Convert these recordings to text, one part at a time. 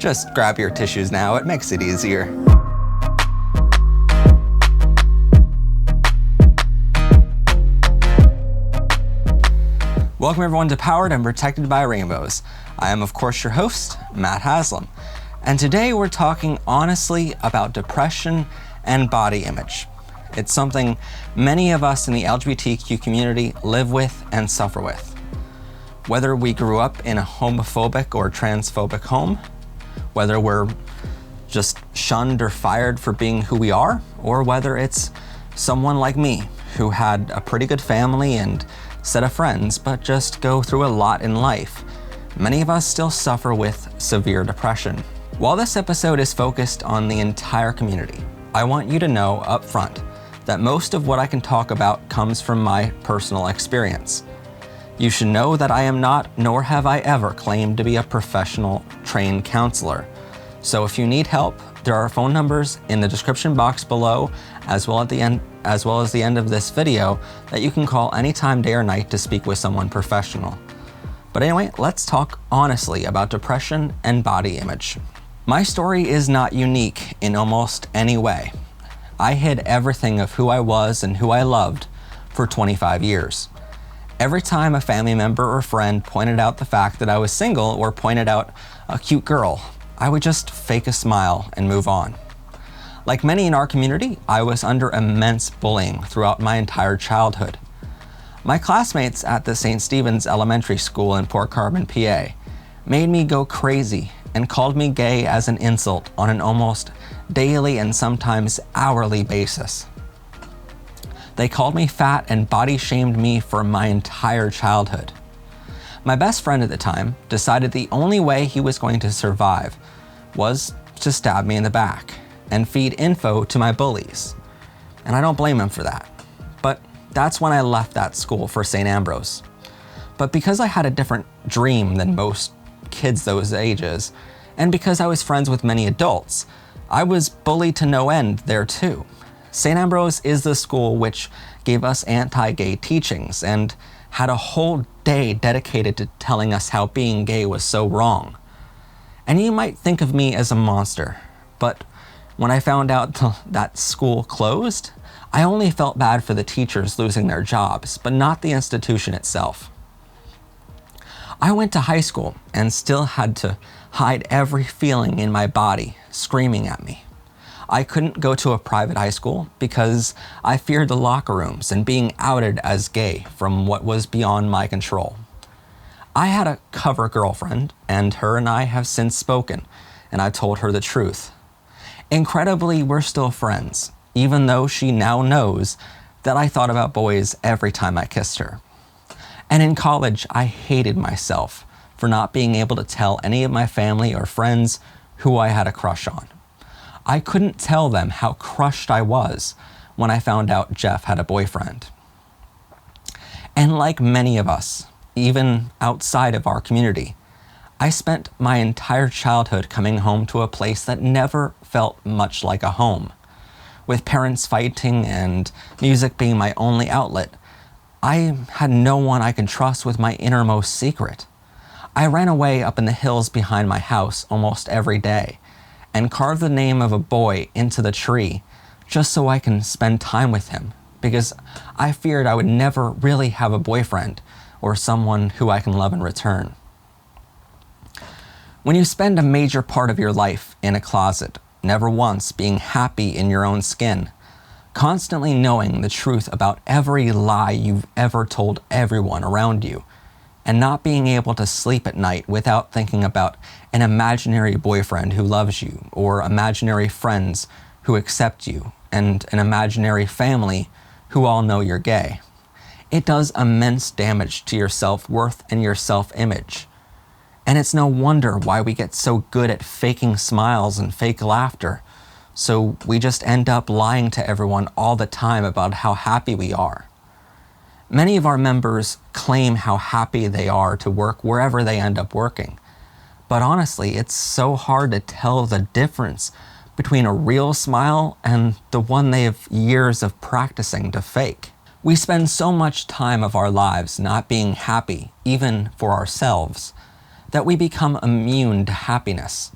Just grab your tissues now, it makes it easier. Welcome everyone to Powered and Protected by Rainbows. I am of course your host, Matt Haslam, and today we're talking honestly about depression and body image. It's something many of us in the LGBTQ community live with and suffer with. Whether we grew up in a homophobic or transphobic home, whether we're just shunned or fired for being who we are, or whether it's someone like me who had a pretty good family and set of friends, but just go through a lot in life. Many of us still suffer with severe depression. While this episode is focused on the entire community, I want you to know up front that most of what I can talk about comes from my personal experience. You should know that I am not, nor have I ever claimed to be a professional trained counselor. So if you need help, there are phone numbers in the description box below, as well as the end of this video, that you can call anytime, day or night, to speak with someone professional. But anyway, let's talk honestly about depression and body image. My story is not unique in almost any way. I hid everything of who I was and who I loved for 25 years. Every time a family member or friend pointed out the fact that I was single or pointed out a cute girl, I would just fake a smile and move on. Like many in our community, I was under immense bullying throughout my entire childhood. My classmates at the St. Stephen's Elementary School in Port Carbon, PA, made me go crazy and called me gay as an insult on an almost daily and sometimes hourly basis. They called me fat and body shamed me for my entire childhood. My best friend at the time decided the only way he was going to survive was to stab me in the back and feed info to my bullies. And I don't blame him for that. But that's when I left that school for St. Ambrose. But because I had a different dream than most kids those ages, and because I was friends with many adults, I was bullied to no end there too. St. Ambrose is the school which gave us anti-gay teachings and had a whole day dedicated to telling us how being gay was so wrong. And you might think of me as a monster, but when I found out that school closed, I only felt bad for the teachers losing their jobs, but not the institution itself. I went to high school and still had to hide every feeling in my body screaming at me. I couldn't go to a private high school because I feared the locker rooms and being outed as gay from what was beyond my control. I had a cover girlfriend, and her and I have since spoken, and I told her the truth. Incredibly, we're still friends, even though she now knows that I thought about boys every time I kissed her. And in college, I hated myself for not being able to tell any of my family or friends who I had a crush on. I couldn't tell them how crushed I was when I found out Jeff had a boyfriend. And like many of us, even outside of our community, I spent my entire childhood coming home to a place that never felt much like a home. With parents fighting and music being my only outlet, I had no one I could trust with my innermost secret. I ran away up in the hills behind my house almost every day and carved the name of a boy into the tree just so I can spend time with him, because I feared I would never really have a boyfriend or someone who I can love in return. When you spend a major part of your life in a closet, never once being happy in your own skin, constantly knowing the truth about every lie you've ever told everyone around you, and not being able to sleep at night without thinking about an imaginary boyfriend who loves you, or imaginary friends who accept you, and an imaginary family who all know you're gay. It does immense damage to your self-worth and your self-image. And it's no wonder why we get so good at faking smiles and fake laughter. So we just end up lying to everyone all the time about how happy we are. Many of our members claim how happy they are to work wherever they end up working. But honestly, it's so hard to tell the difference between a real smile and the one they have years of practicing to fake. We spend so much time of our lives not being happy, even for ourselves, that we become immune to happiness.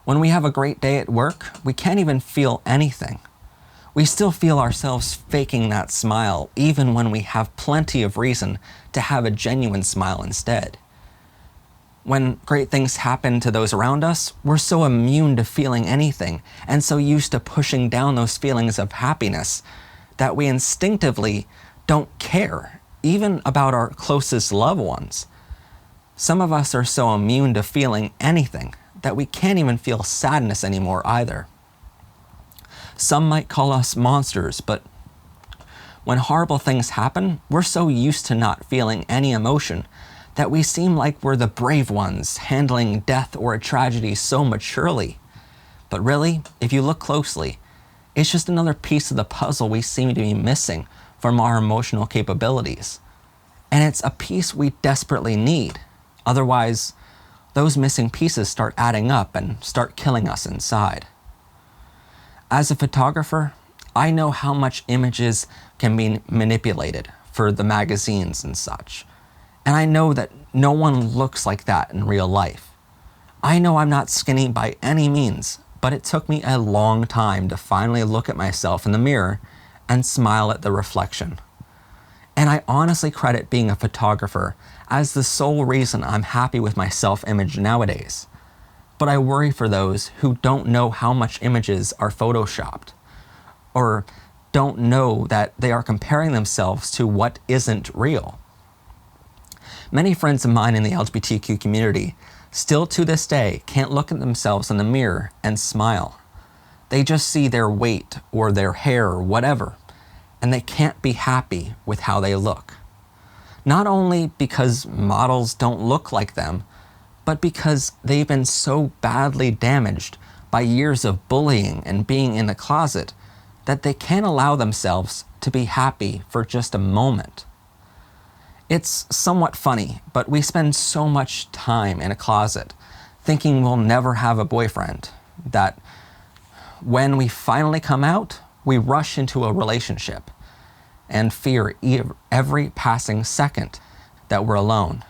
When we have a great day at work, we can't even feel anything. We still feel ourselves faking that smile, even when we have plenty of reason to have a genuine smile instead. When great things happen to those around us, we're so immune to feeling anything and so used to pushing down those feelings of happiness that we instinctively don't care, even about our closest loved ones. Some of us are so immune to feeling anything that we can't even feel sadness anymore either. Some might call us monsters, but when horrible things happen, we're so used to not feeling any emotion that we seem like we're the brave ones handling death or a tragedy so maturely. But really, if you look closely, it's just another piece of the puzzle we seem to be missing from our emotional capabilities. And it's a piece we desperately need. Otherwise, those missing pieces start adding up and start killing us inside. As a photographer, I know how much images can be manipulated for the magazines and such. And I know that no one looks like that in real life. I know I'm not skinny by any means, but it took me a long time to finally look at myself in the mirror and smile at the reflection. And I honestly credit being a photographer as the sole reason I'm happy with my self-image nowadays. But I worry for those who don't know how much images are photoshopped, or don't know that they are comparing themselves to what isn't real. Many friends of mine in the LGBTQ community still to this day can't look at themselves in the mirror and smile. They just see their weight or their hair or whatever, and they can't be happy with how they look. Not only because models don't look like them, but because they've been so badly damaged by years of bullying and being in the closet that they can't allow themselves to be happy for just a moment. It's somewhat funny, but we spend so much time in a closet thinking we'll never have a boyfriend that when we finally come out, we rush into a relationship and fear every passing second that we're alone.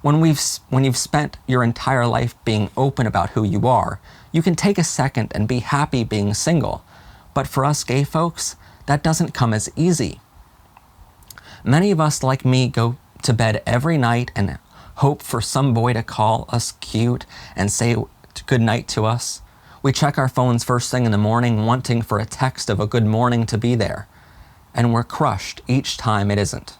When you've spent your entire life being open about who you are, you can take a second and be happy being single. But for us gay folks, that doesn't come as easy. Many of us, like me, go to bed every night and hope for some boy to call us cute and say good night to us. We check our phones first thing in the morning, wanting for a text of a good morning to be there. And we're crushed each time it isn't.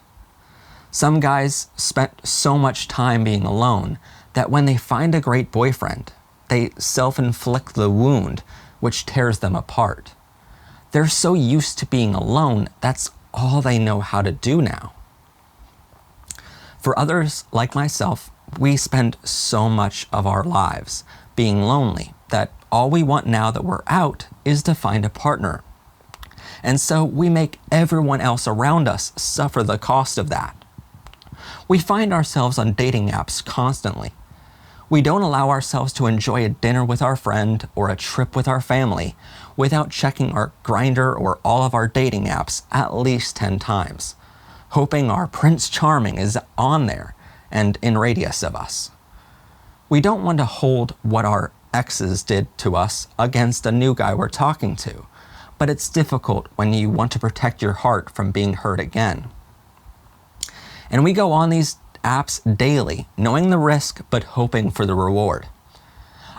Some guys spent so much time being alone that when they find a great boyfriend, they self-inflict the wound which tears them apart. They're so used to being alone, that's all they know how to do now. For others, like myself, we spend so much of our lives being lonely that all we want now that we're out is to find a partner. And so we make everyone else around us suffer the cost of that. We find ourselves on dating apps constantly. We don't allow ourselves to enjoy a dinner with our friend or a trip with our family without checking our Grindr or all of our dating apps at least 10 times, hoping our Prince Charming is on there and in radius of us. We don't want to hold what our exes did to us against a new guy we're talking to, but it's difficult when you want to protect your heart from being hurt again. And we go on these apps daily, knowing the risk but hoping for the reward.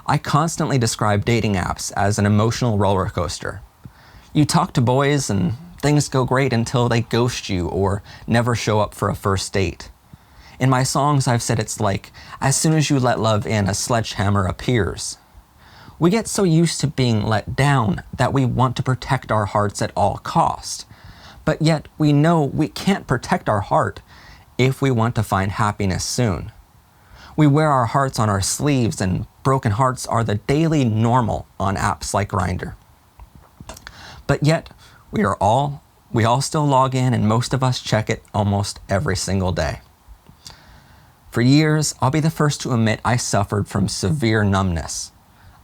I constantly describe dating apps as an emotional roller coaster. You talk to boys and things go great until they ghost you or never show up for a first date. In my songs, I've said it's like, as soon as you let love in, a sledgehammer appears. We get so used to being let down that we want to protect our hearts at all cost. But yet we know we can't protect our heart if we want to find happiness soon. We wear our hearts on our sleeves, and broken hearts are the daily normal on apps like Grindr. But yet, we all still log in, and most of us check it almost every single day. For years, I'll be the first to admit I suffered from severe numbness.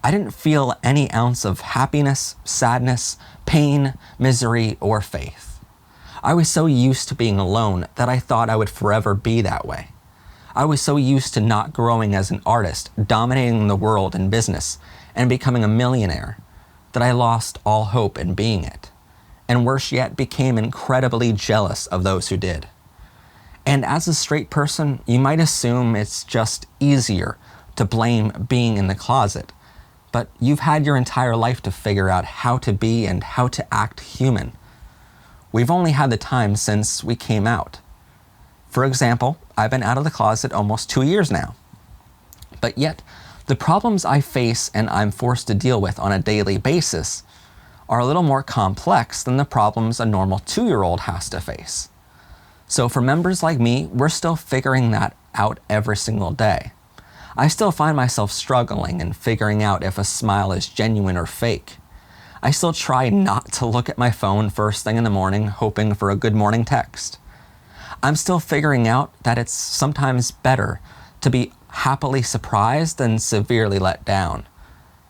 I didn't feel any ounce of happiness, sadness, pain, misery, or faith. I was so used to being alone that I thought I would forever be that way. I was so used to not growing as an artist, dominating the world in business, and becoming a millionaire that I lost all hope in being it, and worse yet, became incredibly jealous of those who did. And as a straight person, you might assume it's just easier to blame being in the closet, but you've had your entire life to figure out how to be and how to act human. We've only had the time since we came out. For example, I've been out of the closet almost 2 years now. But yet, the problems I face and I'm forced to deal with on a daily basis are a little more complex than the problems a normal 2-year-old has to face. So for members like me, we're still figuring that out every single day. I still find myself struggling and figuring out if a smile is genuine or fake. I still try not to look at my phone first thing in the morning, hoping for a good morning text. I'm still figuring out that it's sometimes better to be happily surprised than severely let down,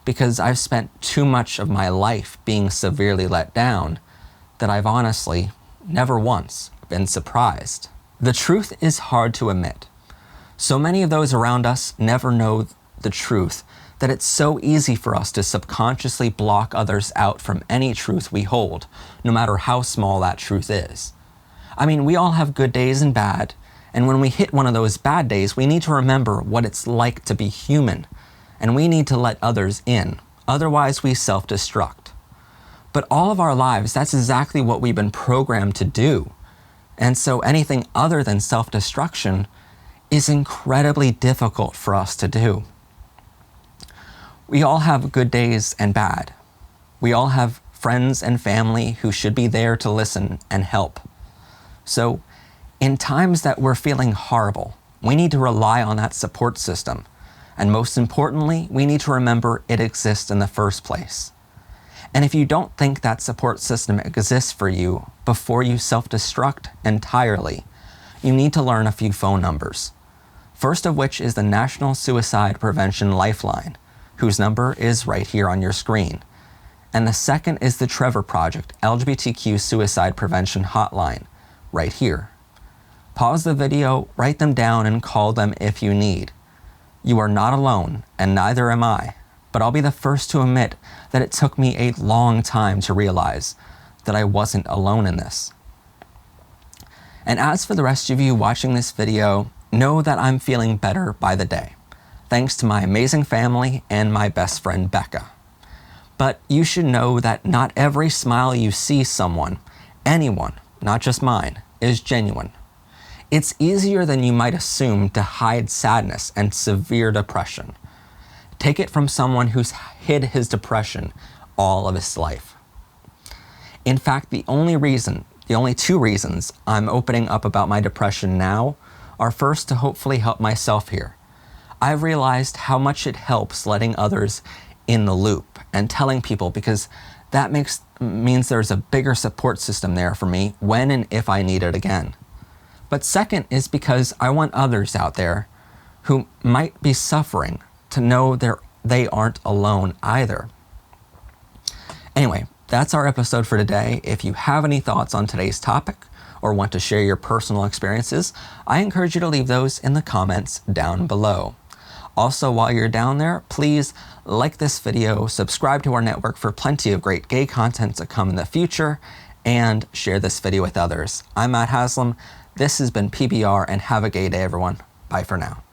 because I've spent too much of my life being severely let down that I've honestly never once been surprised. The truth is hard to admit. So many of those around us never know the truth that it's so easy for us to subconsciously block others out from any truth we hold, no matter how small that truth is. I mean, we all have good days and bad, and when we hit one of those bad days, we need to remember what it's like to be human, and we need to let others in, otherwise we self-destruct. But all of our lives, that's exactly what we've been programmed to do, and so anything other than self-destruction is incredibly difficult for us to do. We all have good days and bad. We all have friends and family who should be there to listen and help. So, in times that we're feeling horrible, we need to rely on that support system. And most importantly, we need to remember it exists in the first place. And if you don't think that support system exists for you before you self-destruct entirely, you need to learn a few phone numbers. First of which is the National Suicide Prevention Lifeline, whose number is right here on your screen. And the second is the Trevor Project LGBTQ Suicide Prevention Hotline, right here. Pause the video, write them down, and call them if you need. You are not alone, and neither am I, but I'll be the first to admit that it took me a long time to realize that I wasn't alone in this. And as for the rest of you watching this video, know that I'm feeling better by the day, thanks to my amazing family and my best friend Becca. But you should know that not every smile you see someone, anyone, not just mine, is genuine. It's easier than you might assume to hide sadness and severe depression. Take it from someone who's hid his depression all of his life. In fact, the only two reasons I'm opening up about my depression now are first to hopefully help myself here. I've realized how much it helps letting others in the loop and telling people, because that means there's a bigger support system there for me when and if I need it again. But second is because I want others out there who might be suffering to know they aren't alone either. Anyway, that's our episode for today. If you have any thoughts on today's topic or want to share your personal experiences, I encourage you to leave those in the comments down below. Also, while you're down there, please like this video, subscribe to our network for plenty of great gay content to come in the future, and share this video with others. I'm Matt Haslam. This has been PBR, and have a gay day, everyone. Bye for now.